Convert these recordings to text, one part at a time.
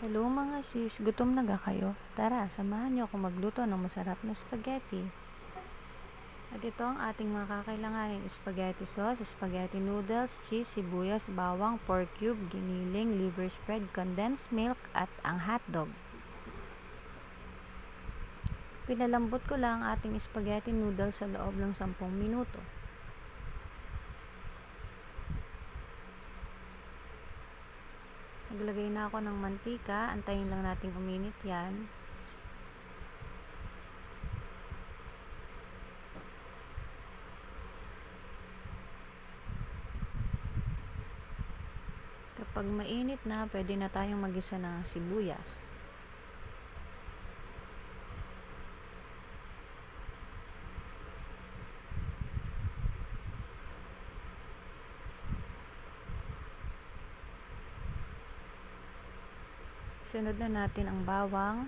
Hello mga sis, gutom na ga kayo? Tara, samahan niyo ako magluto ng masarap na spaghetti. At ito ang ating mga kakailanganin: spaghetti sauce, spaghetti noodles, cheese, sibuyas, bawang, pork cube, giniling, liver spread, condensed milk, at ang hotdog. Pinalambot ko lang ang ating spaghetti noodles sa loob ng 10 minuto. Naglagay na ako ng mantika, antayin lang nating uminit yan. Kapag mainit na, pwede na tayong magisa ng sibuyas. Sunod na natin ang bawang.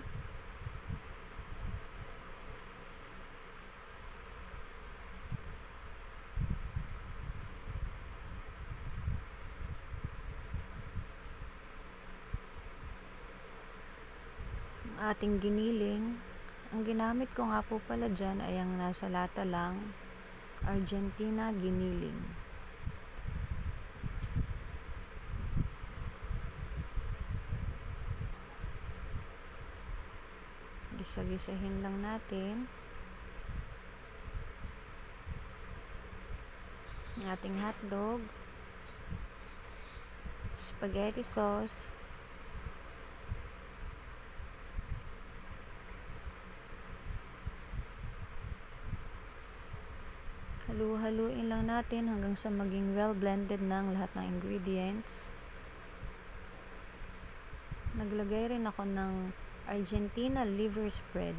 Ang ating giniling. Ang ginamit ko nga po pala dyan ay ang nasa lata lang, Argentina giniling. Gisa-gisahin lang natin ang ating hotdog, spaghetti sauce, halu-haluin lang natin hanggang sa maging well blended ng lahat ng ingredients. Naglagay rin ako ng Argentina liver spread.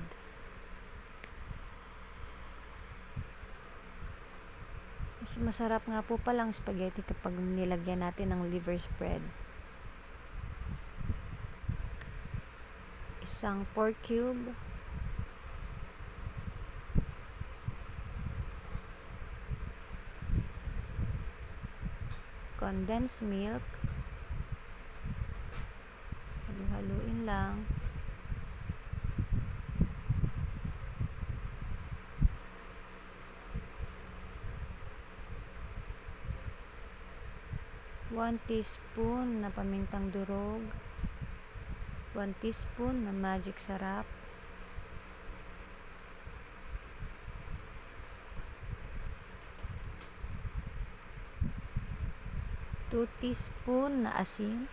Mas masarap nga po palang spaghetti kapag nilagyan natin ng liver spread. Isang pork cube, condensed milk, halu-haluin lang. One teaspoon na pamintang durog, 1 teaspoon na magic sarap, 2 teaspoon na asin,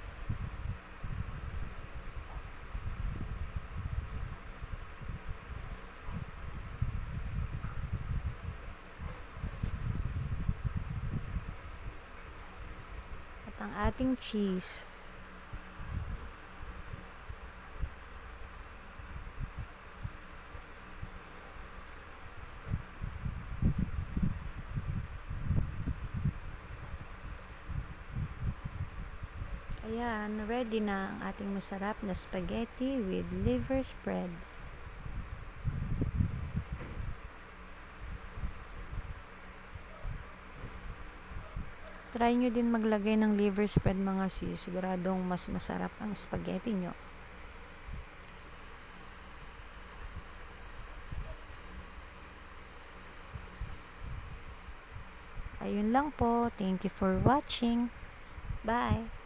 at ang ating cheese. Ayan, ready na ang ating masarap na spaghetti with liver spread. Try nyo din maglagay ng liver spread mga sis, siguradong mas masarap ang spaghetti nyo. Ayun lang po. Thank you for watching. Bye!